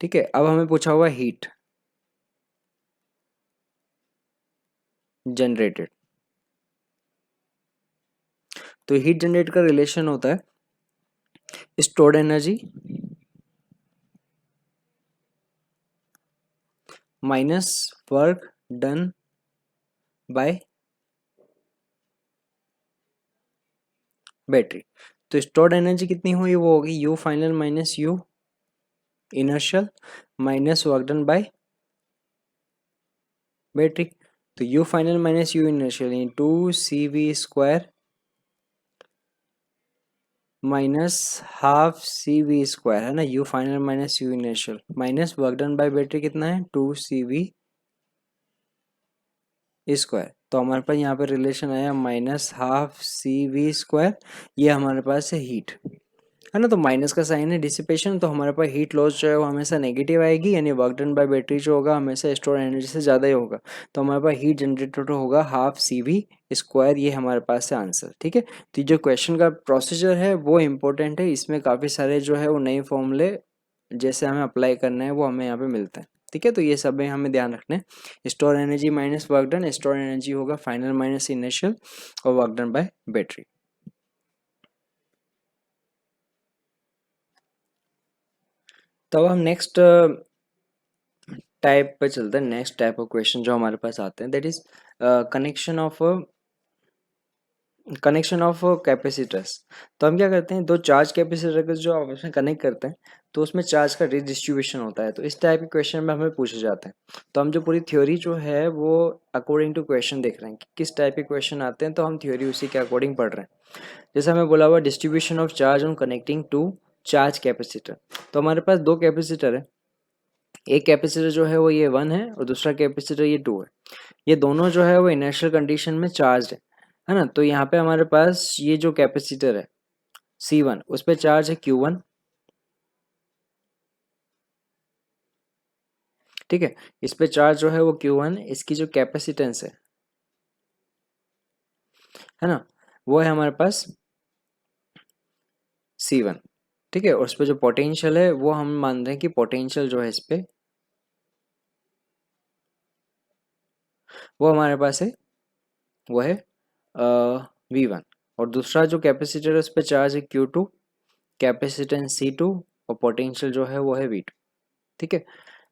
A: ठीक है, अब हमें पूछा हुआ हीट जनरेटेड, तो हीट जनरेट का रिलेशन होता है stored energy minus work done by battery. तो स्टोर्ड एनर्जी कितनी हुई, वो होगी U final minus U initial minus work done by battery. तो U final minus U initial यानी 2 CV² माइनस ½ CV², है ना, U final minus U initial minus work done by battery कितना है 2 CV²। तो हमारे पास यहाँ पे रिलेशन आया -½ CV², ये हमारे पास है हीट, है ना। तो माइनस का साइन है डिसिपेशन, तो हमारे पास हीट लॉस जो है वो हमेशा नेगेटिव आएगी, यानी वर्क डन बाय बैटरी जो होगा हमेशा स्टोर एनर्जी से ज़्यादा ही होगा। तो हमारे पास हीट जनरेटेड होगा ½ CV², ये हमारे पास है आंसर। ठीक है, तो जो क्वेश्चन का प्रोसीजर है वो इम्पोर्टेंट है, इसमें काफ़ी सारे जो है वो नए फॉर्मूले जैसे हमें अप्लाई करना है वो हमें यहाँ पे मिलता है। ठीक है, तो ये सब में हमें ध्यान रखना है, store energy minus work done, store energy होगा फाइनल माइनस इनिशियल और वर्क डन बाय बैटरी। तो अब हम नेक्स्ट टाइप पे चलते हैं, नेक्स्ट टाइप ऑफ क्वेश्चन जो हमारे पास आते हैं, that is connection of capacitors. तो हम क्या करते हैं, दो चार्ज कैपेसिटर जो आपस में कनेक्ट करते हैं तो उसमें चार्ज का रिडिस्ट्रीब्यूशन होता है, तो इस टाइप के क्वेश्चन में हमें पूछे जाते हैं। तो हम जो पूरी थ्योरी जो है वो अकॉर्डिंग टू क्वेश्चन देख रहे हैं कि किस टाइप के क्वेश्चन आते हैं, तो हम थ्योरी उसी के अकॉर्डिंग पढ़ रहे हैं। जैसे हमें बोला हुआ distribution of charge on connecting to charge capacitor. तो हमारे पास दो कैपेसिटर है, एक कैपेसिटर जो है वो ये 1 है और दूसरा कैपेसिटर ये 2 है। ये दोनों जो है वो इनर्शियल कंडीशन में चार्ज है ना। तो यहाँ पे हमारे पास ये जो कैपेसिटर है C1 उस पर चार्ज है Q1। ठीक है, इस पे चार्ज जो है वो Q1, इसकी जो कैपेसिटेंस है है ना, वो है हमारे पास C1। ठीक है, और उस पर जो पोटेंशियल है वो हम मान रहे हैं कि पोटेंशियल जो है इस पे वो हमारे पास है, वो है V1। और दूसरा जो कैपेसिटर है उस पर चार्ज है Q2, कैपेसिटेंस C2, और पोटेंशियल जो है वो है V2। ठीक है,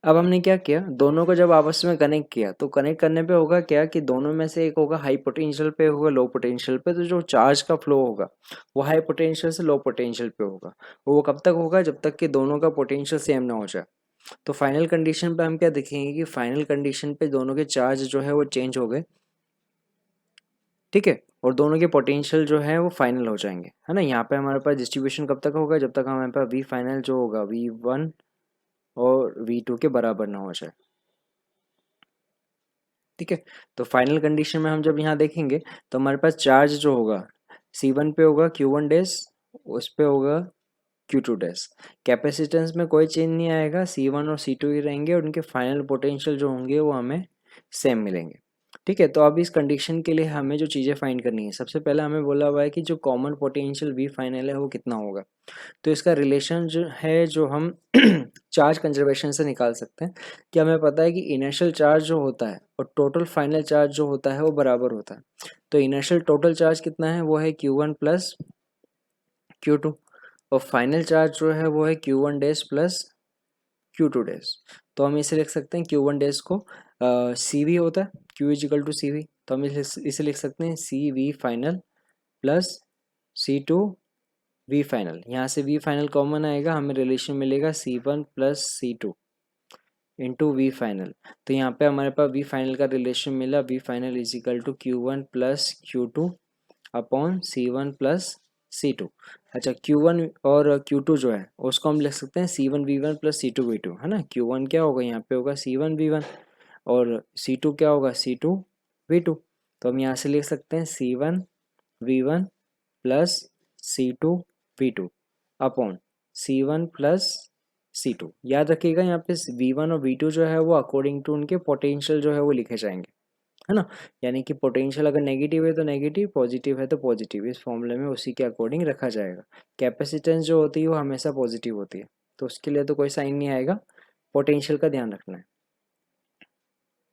A: अब हमने क्या किया, दोनों को जब आपस में कनेक्ट किया तो कनेक्ट करने पे होगा क्या कि दोनों में से एक होगा हाई पोटेंशियल पे, होगा लो पोटेंशियल पे, तो जो चार्ज का फ्लो होगा वो हाई पोटेंशियल से लो पोटेंशियल पे होगा। वो कब तक होगा, जब तक कि दोनों का पोटेंशियल सेम ना हो जाए। तो फाइनल कंडीशन पे हम क्या देखेंगे कि फाइनल कंडीशन पे दोनों के चार्ज जो है वो चेंज हो गए। ठीक है, और दोनों के पोटेंशियल जो है वो फाइनल हो जाएंगे, है ना। यहाँ पे हमारे पास डिस्ट्रीब्यूशन कब तक होगा, जब तक हमारे पास वी फाइनल जो होगा V1 और V2 के बराबर ना हो जाए। ठीक है, तो फाइनल कंडीशन में हम जब यहाँ देखेंगे तो हमारे पास चार्ज जो होगा C1 पे होगा Q1 डैश, उस पे होगा Q2 डैश। कैपेसिटेंस में कोई चेंज नहीं आएगा, C1 और C2 ही रहेंगे और उनके फाइनल पोटेंशियल जो होंगे वो हमें सेम मिलेंगे। ठीक है, तो अब इस कंडीशन के लिए हमें जो चीज़ें फाइंड करनी है, सबसे पहले हमें बोला हुआ है कि जो कॉमन पोटेंशियल V फाइनल है वो कितना होगा। तो इसका रिलेशन जो है जो हम चार्ज कंजर्वेशन से निकाल सकते हैं कि हमें पता है कि इनिशियल चार्ज जो होता है और टोटल फाइनल चार्ज जो होता है वो बराबर होता है। तो इनिशियल टोटल चार्ज कितना है, वो है Q1 प्लस Q2, और फाइनल चार्ज जो है वो है Q1 dash plus Q2 dash. तो हम इसे लिख सकते हैं Q1 डैश को CV होता है, Q इजिकल टू CV, तो हम इसे लिख सकते हैं CV final plus C2 V final. यहाँ से V फाइनल कॉमन आएगा, हमें रिलेशन मिलेगा C1 plus C2 into we final. तो यहाँ पे हमारे पास वी फाइनल का रिलेशन मिला, v final is equal to Q1 plus Q2 upon C1 plus C2। अच्छा, Q1 और Q2 जो है उसको हम लिख सकते हैं C1 V1 plus C2 V2, है ना। Q1 क्या होगा, यहाँ पे होगा C1 V1, और C2 क्या होगा, C2 V2। तो हम यहाँ से लिख सकते हैं C1 V1 plus C2 V2 upon C1 plus C2। याद रखिएगा यहाँ पे V1 और V2 जो है वो अकॉर्डिंग टू उनके पोटेंशियल जो है वो लिखे जाएंगे, है ना। यानी कि पोटेंशियल अगर नेगेटिव है तो नेगेटिव, पॉजिटिव है तो पॉजिटिव, इस फॉर्मूले में उसी के अकॉर्डिंग रखा जाएगा। कैपेसिटेंस जो होती है वो हमेशा पॉजिटिव होती है, तो उसके लिए तो कोई साइन नहीं आएगा, पोटेंशियल का ध्यान रखना है।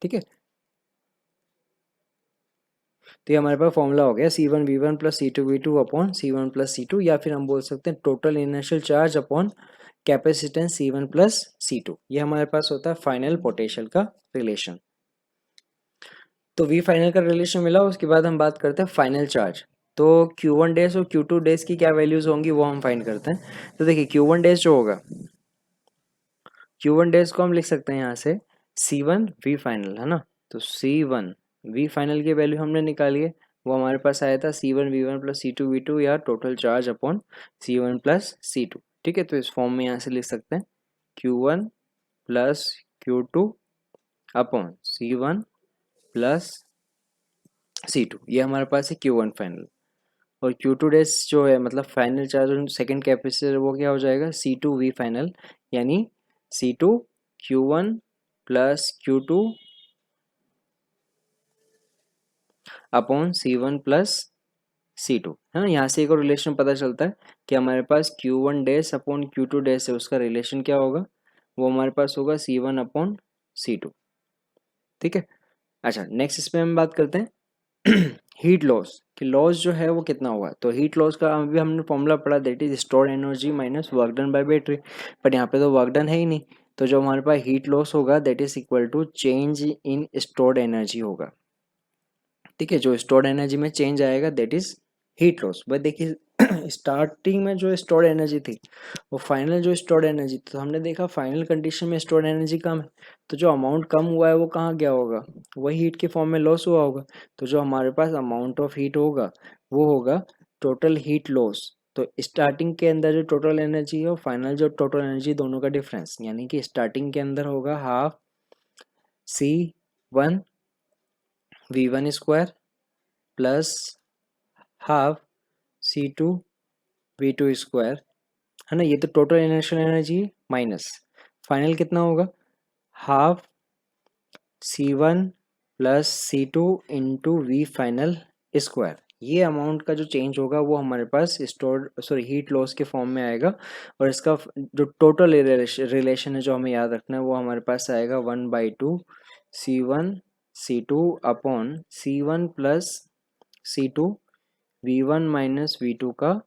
A: ठीक है, तो ये हमारे पास फॉर्मूला हो गया C1 V1 plus C2 V2 upon C1 plus C2, या फिर हम बोल सकते हैं total initial charge upon capacitance C1 plus C2। ये हमारे पास होता है फाइनल पोटेंशियल का रिलेशन। तो V फाइनल का रिलेशन मिला, उसके बाद हम बात करते हैं फाइनल चार्ज। तो Q1 डेज और Q2 डेज की क्या वैल्यूज होंगी वो हम फाइंड करते हैं। तो देखिए Q1 डेज जो होगा, Q1 डेज को हम लिख सकते हैं यहाँ से C1 V फाइनल, है ना। तो C1 V फाइनल की वैल्यू हमने निकाली है, वो हमारे पास आया था C1 V1 plus C2 V2 या total charge upon C1 plus C2। ठीक है, तो इस फॉर्म में यहाँ से लिख सकते हैं Q1 plus Q2 upon C1 plus C2, ये हमारे पास है Q1 फाइनल। और Q2 डेज जो है मतलब फाइनल चार्ज सेकंड कैपेसिटर, वो क्या हो जाएगा C2 V फाइनल, यानी C2 Q1 plus Q2 upon C1 plus C2, है ना। यहाँ से एक और रिलेशन पता चलता है कि हमारे पास Q1 days upon Q2 days है, उसका रिलेशन क्या होगा, वो हमारे पास होगा C1 अपॉन C2। ठीक है, अच्छा नेक्स्ट इसमें हम बात करते हैं हीट लॉस कि लॉस जो है वो कितना हुआ। तो हीट लॉस का अभी हमने फॉर्मूला पढ़ा, that is stored energy minus work done by battery, but यहाँ पे तो वर्क डन है ही नहीं। तो जो हमारे पास हीट लॉस होगा that is equal to change in stored energy होगा। ठीक है, जो स्टोर्ड एनर्जी में चेंज आएगा that is heat loss. But देखिए स्टार्टिंग में जो स्टोर्ड एनर्जी थी वो फाइनल जो स्टोर्ड एनर्जी, तो हमने देखा फाइनल कंडीशन में स्टोर्ड एनर्जी कम है, तो जो अमाउंट कम हुआ है वो कहाँ गया होगा, वही हीट के फॉर्म में लॉस हुआ होगा। तो जो हमारे पास अमाउंट ऑफ हीट होगा वो होगा टोटल हीट लॉस। तो स्टार्टिंग के अंदर जो टोटल एनर्जी है और फाइनल जो टोटल एनर्जी, दोनों का डिफरेंस, यानी कि स्टार्टिंग के अंदर होगा half C1 V1 square plus half C2 V2 square, है ना। ये तो total inertial energy minus final कितना होगा, half C1 plus C2 into V final square. ये अमाउंट का जो चेंज होगा वो हमारे पास हीट लॉस के फॉर्म में आएगा, और इसका जो टोटल रिलेशन है जो हमें याद रखना है वो हमारे पास आएगा 1/2 C1 C2 upon C1 plus C2 V1 minus V2 का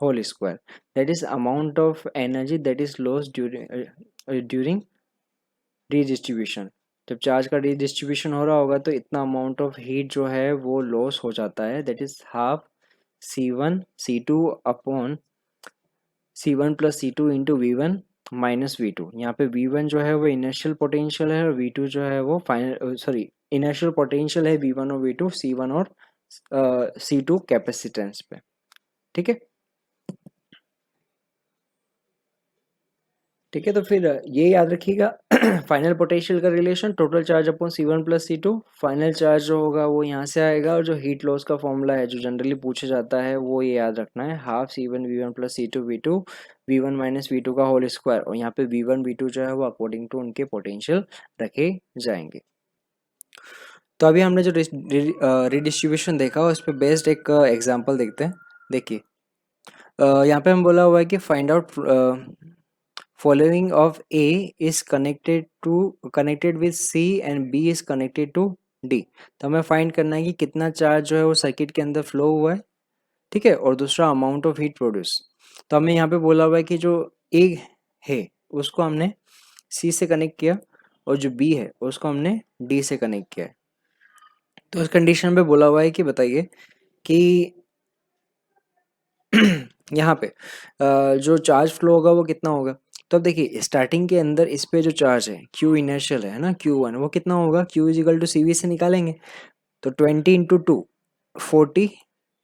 A: whole square, that is amount of energy that is loss during redistribution. जब चार्ज का रीडिस्ट्रीब्यूशन हो रहा होगा तो इतना अमाउंट ऑफ हीट जो है वो लॉस हो जाता है, that is half C1 C2 upon C1 plus C2 into V1 minus V2। यहाँ पे V1 जो है वो इनिशियल पोटेंशियल है और V2 जो है वो इनिशियल पोटेंशियल है V1 और V2 C1 और C2 कैपेसिटेंस पे। ठीक है, ठीक है, तो फिर ये याद रखिएगा फाइनल पोटेंशियल का relation total charge upon C1 plus C2। Final charge जो होगा वो यहाँ से आएगा, और जो हीट लॉस का फॉर्मूला है जो जनरली पूछा जाता है वो ये याद रखना है, half C1 V1 plus C2 V2 V1 minus V2 का होल स्क्वायर, और यहाँ पे V1 V2 जो है वो अकॉर्डिंग टू उनके पोटेंशियल रखे जाएंगे। तो अभी हमने जो रिडिस्ट्रीब्यूशन देखा उस पर बेस्ड एक एग्जाम्पल देखते हैं। देखिए यहाँ पे हम बोला हुआ है कि find out following of A is connected with C and B is connected to D। तो हमें फाइंड करना है कि कितना चार्ज जो है वो सर्किट के अंदर फ्लो हुआ है, ठीक है, और दूसरा अमाउंट ऑफ हीट प्रोड्यूस। तो हमें यहाँ पे बोला हुआ है कि जो A है उसको हमने C से कनेक्ट किया और जो B है उसको हमने D से कनेक्ट किया है। तो इस कंडीशन पे बोला हुआ है कि बताइए कि यहाँ पे जो चार्ज फ्लो होगा वो कितना होगा। तो अब देखिए स्टार्टिंग के अंदर इस पे जो चार्ज है Q इनर्शियल है ना Q1, वो कितना होगा, Q इजिकल टू CV से निकालेंगे तो 20 इंटू 2 40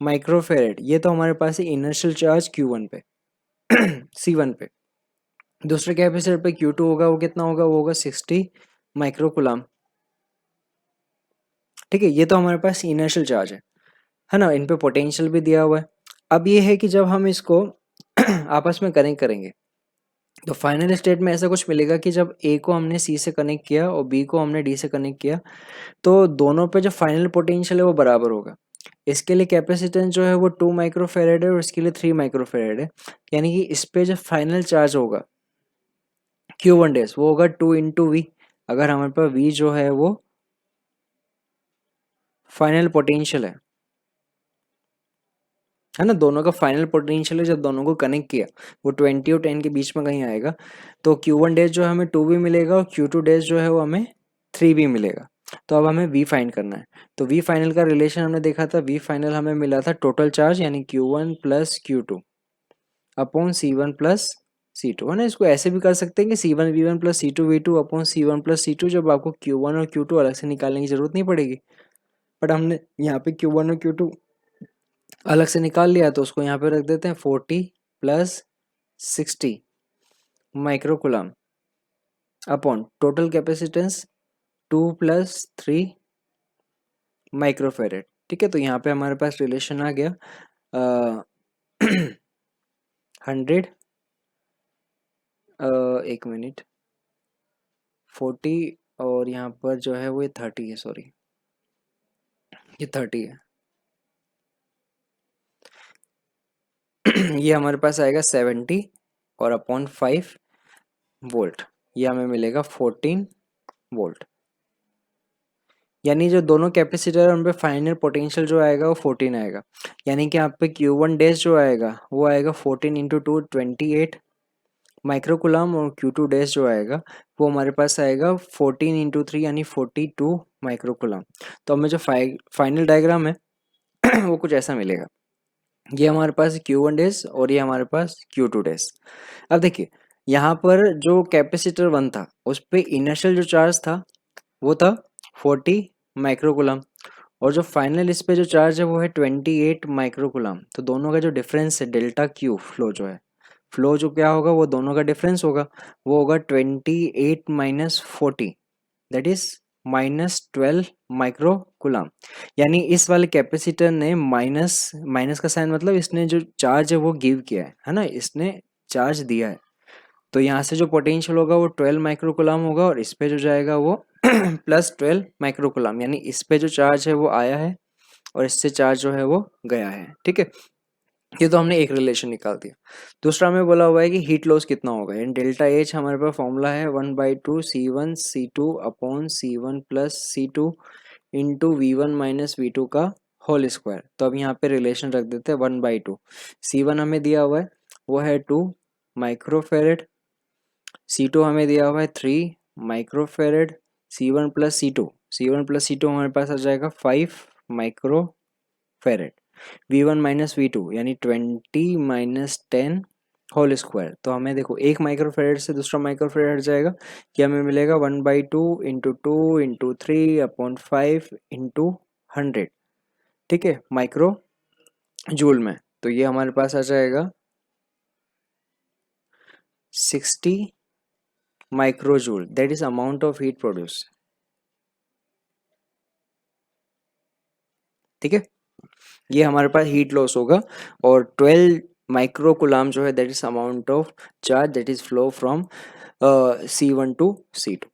A: माइक्रोफेरेड, ये तो हमारे पास है इनर्शियल चार्ज Q1 पे C1 पे। दूसरे कैपेसिटर पे Q2 होगा, वो कितना होगा, वो होगा 60 माइक्रोकुलाम। ठीक है, ये तो हमारे पास इनर्शियल चार्ज है ना, इन पे पोटेंशियल भी दिया हुआ है। अब ये है कि जब हम इसको आपस में कनेक्ट करेंगे तो फाइनल स्टेट में ऐसा कुछ मिलेगा कि जब A को हमने C से कनेक्ट किया और B को हमने D से कनेक्ट किया तो दोनों पे जो फाइनल पोटेंशियल है वो बराबर होगा। इसके लिए कैपेसिटेंस जो है वो 2 माइक्रोफेरेड है और इसके लिए 3 माइक्रोफेरेड है, यानी कि इस पे जो फाइनल चार्ज होगा Q1 डेज वो होगा 2 इंटू V। अगर हमारे पास V जो है वो फाइनल पोटेंशियल है ना, दोनों का फाइनल पोटेंशियल है, जब दोनों को कनेक्ट किया वो 20 और 10 के बीच में कहीं आएगा, तो Q1 डेज जो है हमें 2 भी मिलेगा और Q2 डेज जो है वो हमें 3 भी मिलेगा। तो अब हमें V फाइंड करना है। तो V फाइनल का रिलेशन हमने देखा था, V फाइनल हमें मिला था टोटल चार्ज यानी Q1 plus Q2 upon C1 plus C2, है ना। इसको ऐसे भी कर सकते हैं कि C1 V1 plus C2 V2 upon C1 plus C2, जब आपको Q1 और Q2 अलग से निकालने की जरूरत नहीं पड़ेगी। बट हमने यहाँ पे Q1 और Q2 अलग से निकाल लिया तो उसको यहाँ पे रख देते हैं 40 plus 60 microcoulomb upon total capacitance 2 plus 3 microfarad. ठीक है, तो यहाँ पे हमारे पास रिलेशन आ गया 100 एक मिनट 40 और यहाँ पर जो है वो 30 है, सॉरी ये 30 है ये हमारे पास आएगा 70 और अपॉन 5 वोल्ट, ये हमें मिलेगा 14 वोल्ट। यानी जो दोनों कैपेसिटर उन पे फाइनल पोटेंशियल जो आएगा वो 14 आएगा, यानी कि आप पे Q1 डेज जो आएगा वो आएगा 14 इंटू 2 28 माइक्रोकुलाम, और Q2 डेज जो आएगा वो हमारे पास आएगा 14 इंटू 3 यानी 42 माइक्रोकुलाम। तो हमें जो फाइनल डायग्राम है वो कुछ ऐसा मिलेगा, ये हमारे पास Q1 डेज और ये हमारे पास Q2 डेज। अब देखिए यहाँ पर जो कैपेसिटर 1 था उस पर इनिशियल जो चार्ज था वो था 40 माइक्रोकुलम, और जो फाइनल इस पे जो चार्ज है वो है 28 माइक्रोकुलम। तो दोनों का जो डिफरेंस है डेल्टा क्यू फ्लो जो है, फ्लो जो क्या होगा वो दोनों का डिफरेंस होगा, वो होगा 28 minus 40 that is minus 12 microcoulomb. यानी इस वाले कैपेसिटर ने माइनस माइनस का साइन मतलब इसने जो चार्ज है वो गिव किया है ना, इसने चार्ज दिया है। तो यहाँ से जो पोटेंशियल होगा वो 12 माइक्रोकुलम होगा और इस पे जो जाएगा वो प्लस 12 माइक्रोकुलम, यानी इस पे जो चार्ज है वो आया है और इससे चार्ज जो है वो गया है, ठीक है। ये तो हमने एक रिलेशन निकाल दिया। दूसरा हमें बोला हुआ है कि हीट लॉस कितना होगा, इन डेल्टा एच हमारे पास फॉर्मूला है 1/2 C1 C2 into V1 - V2 का होल स्क्वायर। तो अब यहाँ पे रिलेशन रख देते हैं 1/2। C1 हमें दिया हुआ है वो है 2 माइक्रोफेरेड, C2 हमें दिया हुआ है 3 माइक्रोफेरेड, C1 + C2 हमारे पास आ जाएगा 5 माइक्रोफेरेड, V1 - V2 यानी 20 - 10 होल स्क्वायर। तो हमें देखो एक माइक्रोफेरेड से दूसरा माइक्रोफेरेड हट जाएगा कि हमें मिलेगा 1/2 इंटू 2 इंटू 3/5 इंटू 100, ठीक है, माइक्रो जूल में। तो ये हमारे पास आ जाएगा 60 micro joule, that is amount of heat produce, ठीक है। ये हमारे पास हीट लॉस होगा। और 12 माइक्रो कूलाम जो है that is amount of charge that is flow from C1 to C2।